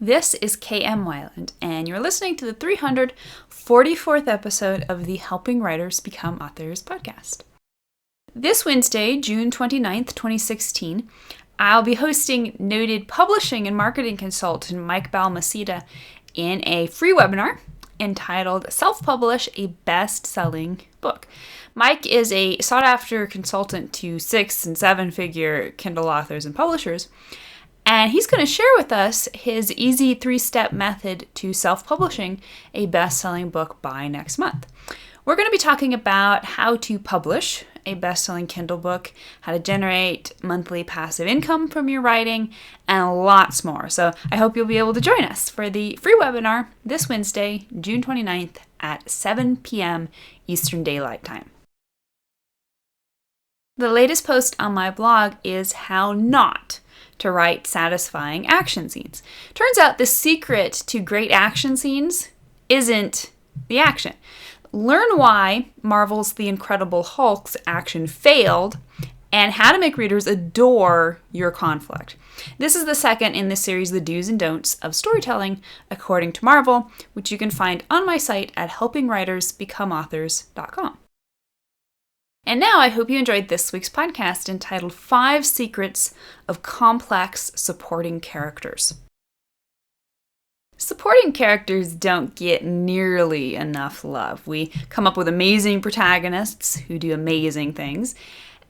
This is KM Wyland, and you're listening to the 344th episode of the Helping Writers Become Authors podcast. This Wednesday, June 29th, 2016, I'll be hosting noted publishing and marketing consultant Mike Balmaceda in a free webinar entitled Self-Publish a Best-Selling Book. Mike is a sought-after consultant to 6- and 7-figure Kindle authors and publishers, and he's going to share with us his easy 3-step method to self-publishing a best-selling book by next month. We're going to be talking about how to publish a best-selling Kindle book, how to generate monthly passive income from your writing, and lots more. So I hope you'll be able to join us for the free webinar this Wednesday, June 29th at 7 p.m. Eastern Daylight Time. The latest post on my blog is how not to write satisfying action scenes. Turns out the secret to great action scenes isn't the action. Learn why Marvel's The Incredible Hulk's action failed and how to make readers adore your conflict. This is the second in the series, The Do's and Don'ts of Storytelling According to Marvel, which you can find on my site at helpingwritersbecomeauthors.com. And now I hope you enjoyed this week's podcast entitled 5 Secrets of Complex Supporting Characters. Supporting characters don't get nearly enough love. We come up with amazing protagonists who do amazing things,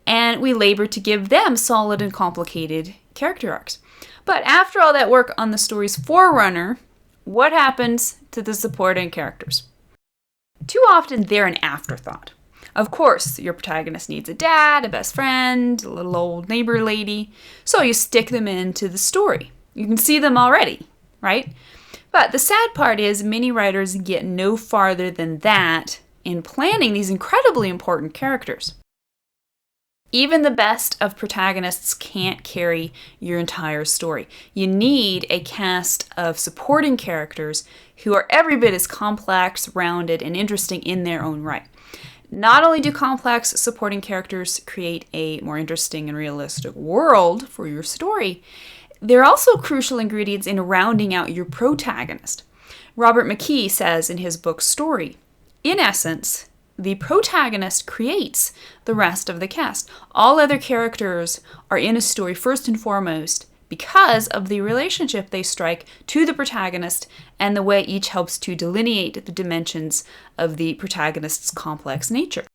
and we labor to give them solid and complicated character arcs. But after all that work on the story's forerunner, what happens to the supporting characters? Too often they're an afterthought. Of course, your protagonist needs a dad, a best friend, a little old neighbor lady, so you stick them into the story. You can see them already, right? But the sad part is many writers get no farther than that in planning these incredibly important characters. Even the best of protagonists can't carry your entire story. You need a cast of supporting characters who are every bit as complex, rounded, and interesting in their own right. Not only do complex supporting characters create a more interesting and realistic world for your story, they're also crucial ingredients in rounding out your protagonist. Robert McKee says in his book Story, in essence, the protagonist creates the rest of the cast. All other characters are in a story first and foremost because of the relationship they strike to the protagonist and the way each helps to delineate the dimensions of the protagonist's complex nature.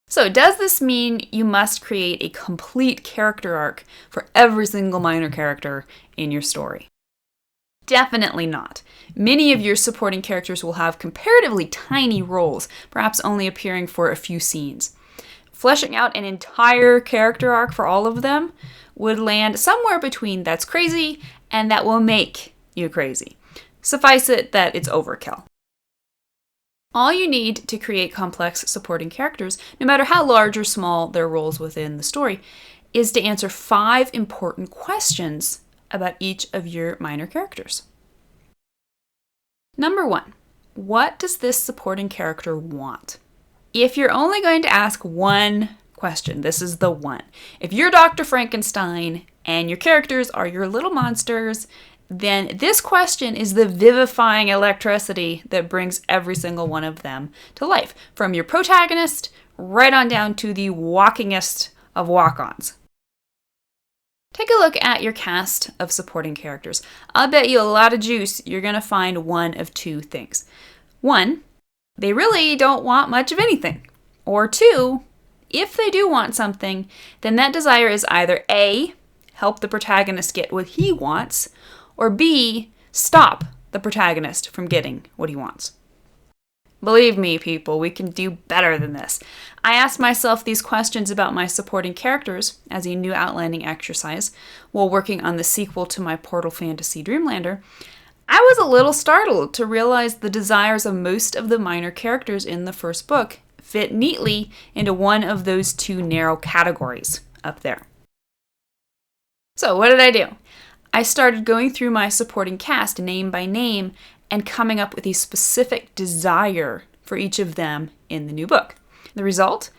So does this mean you must create a complete character arc for every single minor character in your story? Definitely not. Many of your supporting characters will have comparatively tiny roles, perhaps only appearing for a few scenes. Fleshing out an entire character arc for all of them would land somewhere between that's crazy and that will make you crazy. Suffice it that it's overkill. All you need to create complex supporting characters, no matter how large or small their roles within the story, is to answer 5 important questions about each of your minor characters. Number 1, what does this supporting character want? If you're only going to ask one question, this is the one. If you're Dr. Frankenstein and your characters are your little monsters, then this question is the vivifying electricity that brings every single one of them to life, from your protagonist right on down to the walkingest of walk-ons. Take a look at your cast of supporting characters. I'll bet you a lot of juice you're going to find one of 2 things. 1, they really don't want much of anything. Or 2, if they do want something, then that desire is either A, help the protagonist get what he wants, or B, stop the protagonist from getting what he wants. Believe me, people, we can do better than this. I asked myself these questions about my supporting characters as a new outlining exercise while working on the sequel to my Portal Fantasy Dreamlander. I was a little startled to realize the desires of most of the minor characters in the first book fit neatly into one of those 2 narrow categories up there. So what did I do? I started going through my supporting cast name by name and coming up with a specific desire for each of them in the new book. The result?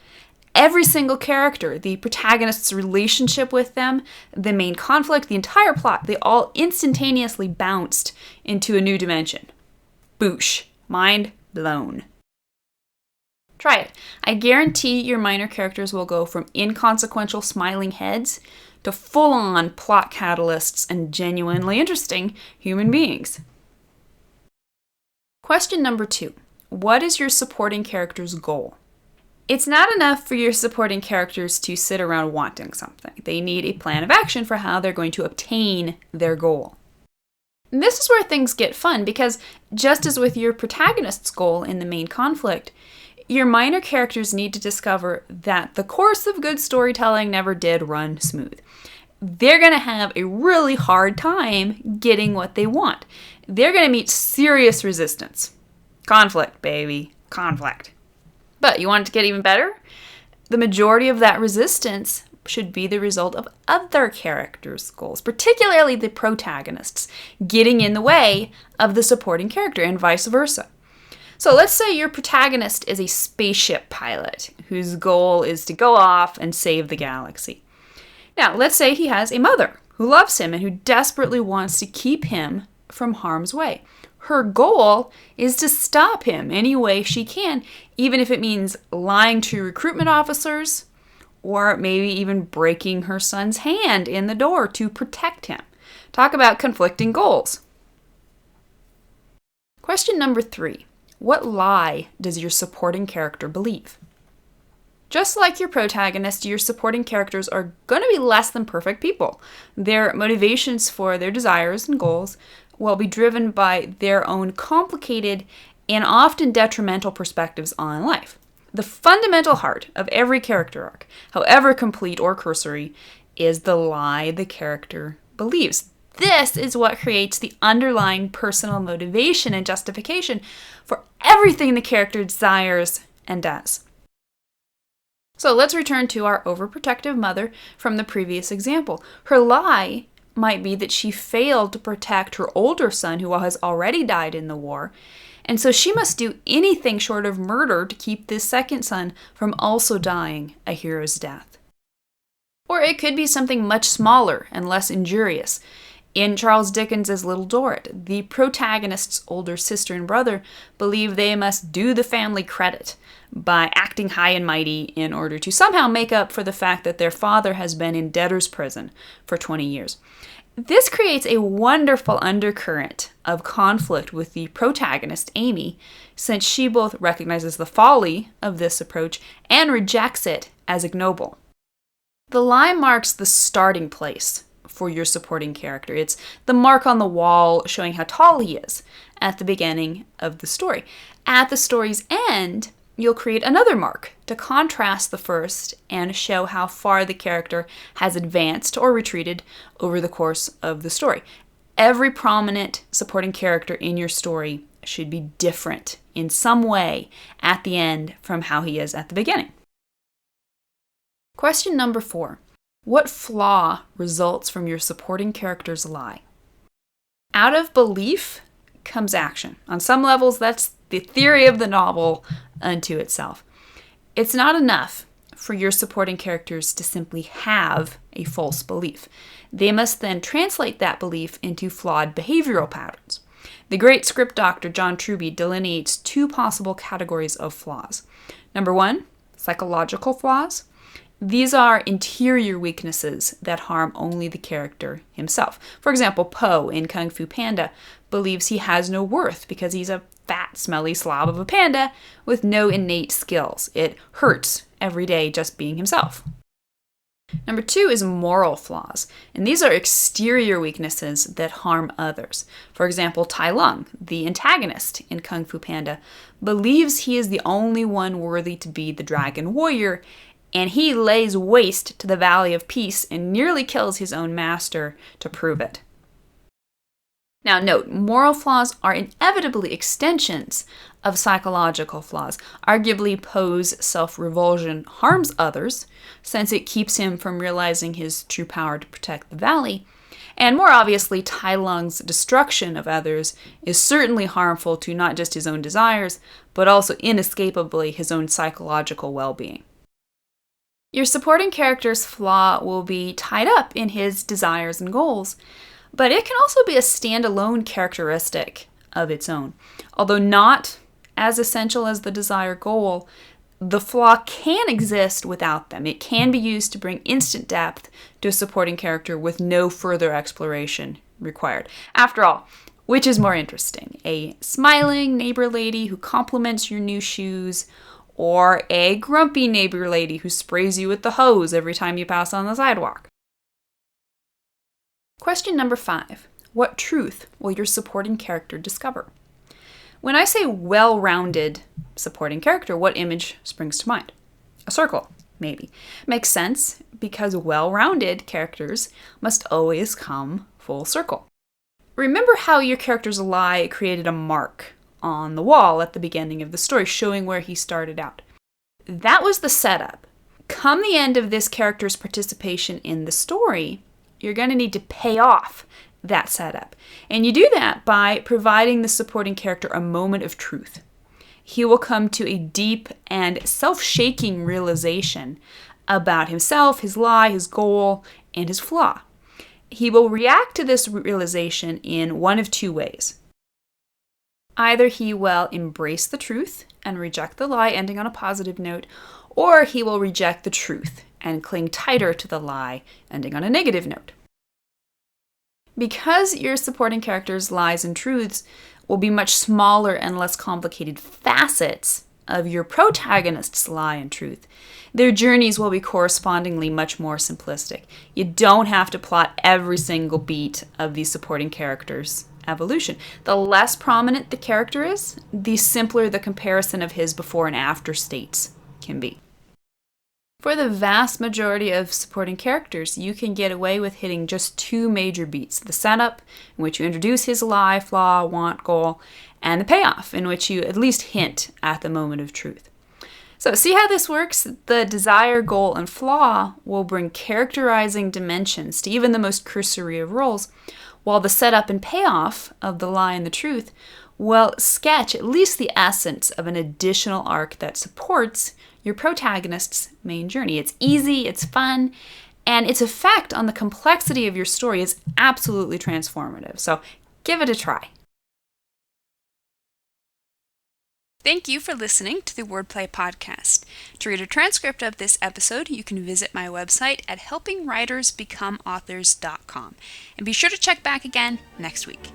Every single character, the protagonist's relationship with them, the main conflict, the entire plot, they all instantaneously bounced into a new dimension. Boosh. Mind blown. Try it. I guarantee your minor characters will go from inconsequential smiling heads to full-on plot catalysts and genuinely interesting human beings. Question number 2. What is your supporting character's goal? It's not enough for your supporting characters to sit around wanting something. They need a plan of action for how they're going to obtain their goal. And this is where things get fun, because just as with your protagonist's goal in the main conflict, your minor characters need to discover that the course of good storytelling never did run smooth. They're going to have a really hard time getting what they want. They're going to meet serious resistance. Conflict, baby. Conflict. But you want it to get even better? The majority of that resistance should be the result of other characters' goals, particularly the protagonists, getting in the way of the supporting character and vice versa. So let's say your protagonist is a spaceship pilot whose goal is to go off and save the galaxy. Now, let's say he has a mother who loves him and who desperately wants to keep him from harm's way. Her goal is to stop him any way she can, even if it means lying to recruitment officers or maybe even breaking her son's hand in the door to protect him. Talk about conflicting goals. Question number 3. What lie does your supporting character believe? Just like your protagonist, your supporting characters are going to be less than perfect people. Their motivations for their desires and goals will be driven by their own complicated and often detrimental perspectives on life. The fundamental heart of every character arc, however complete or cursory, is the lie the character believes. This is what creates the underlying personal motivation and justification for everything the character desires and does. So let's return to our overprotective mother from the previous example. Her lie might be that she failed to protect her older son, who has already died in the war, and so she must do anything short of murder to keep this second son from also dying a hero's death. Or it could be something much smaller and less injurious. In Charles Dickens' Little Dorrit, the protagonist's older sister and brother believe they must do the family credit by acting high and mighty in order to somehow make up for the fact that their father has been in debtor's prison for 20 years. This creates a wonderful undercurrent of conflict with the protagonist, Amy, since she both recognizes the folly of this approach and rejects it as ignoble. The lie marks the starting place for your supporting character. It's the mark on the wall showing how tall he is at the beginning of the story. At the story's end, you'll create another mark to contrast the first and show how far the character has advanced or retreated over the course of the story. Every prominent supporting character in your story should be different in some way at the end from how he is at the beginning. Question number 4. What flaw results from your supporting character's lie? Out of belief comes action. On some levels, that's the theory of the novel unto itself. It's not enough for your supporting characters to simply have a false belief. They must then translate that belief into flawed behavioral patterns. The great script doctor John Truby delineates 2 possible categories of flaws. Number 1, psychological flaws. These are interior weaknesses that harm only the character himself. For example, Po in Kung Fu Panda believes he has no worth because he's a fat, smelly slob of a panda with no innate skills. It hurts every day just being himself. Number 2 is moral flaws, and these are exterior weaknesses that harm others. For example, Tai Lung, the antagonist in Kung Fu Panda, believes he is the only one worthy to be the dragon warrior, and he lays waste to the Valley of Peace and nearly kills his own master to prove it. Now note, moral flaws are inevitably extensions of psychological flaws. Arguably, Poe's self-revulsion harms others, since it keeps him from realizing his true power to protect the valley. And more obviously, Tai Lung's destruction of others is certainly harmful to not just his own desires, but also inescapably his own psychological well-being. Your supporting character's flaw will be tied up in his desires and goals, but it can also be a standalone characteristic of its own. Although not as essential as the desired goal, the flaw can exist without them. It can be used to bring instant depth to a supporting character with no further exploration required. After all, which is more interesting? A smiling neighbor lady who compliments your new shoes, or a grumpy neighbor lady who sprays you with the hose every time you pass on the sidewalk? Question number 5. What truth will your supporting character discover? When I say well-rounded supporting character, what image springs to mind? A circle, maybe. Makes sense because well-rounded characters must always come full circle. Remember how your character's lie created a mark on the wall at the beginning of the story, showing where he started out. That was the setup. Come the end of this character's participation in the story, you're going to need to pay off that setup. And you do that by providing the supporting character a moment of truth. He will come to a deep and self-shaking realization about himself, his lie, his goal, and his flaw. He will react to this realization in one of two ways. Either he will embrace the truth and reject the lie, ending on a positive note, or he will reject the truth and cling tighter to the lie, ending on a negative note. Because your supporting character's lies and truths will be much smaller and less complicated facets of your protagonist's lie and truth, their journeys will be correspondingly much more simplistic. You don't have to plot every single beat of the supporting character's evolution. The less prominent the character is, the simpler the comparison of his before and after states can be. For the vast majority of supporting characters, you can get away with hitting just 2 major beats. The setup, in which you introduce his lie, flaw, want, goal, and the payoff, in which you at least hint at the moment of truth. So see how this works? The desire, goal, and flaw will bring characterizing dimensions to even the most cursory of roles, while the setup and payoff of the lie and the truth will sketch at least the essence of an additional arc that supports your protagonist's main journey. It's easy, it's fun, and its effect on the complexity of your story is absolutely transformative. So give it a try. Thank you for listening to the Wordplay Podcast. To read a transcript of this episode, you can visit my website at helpingwritersbecomeauthors.com. And be sure to check back again next week.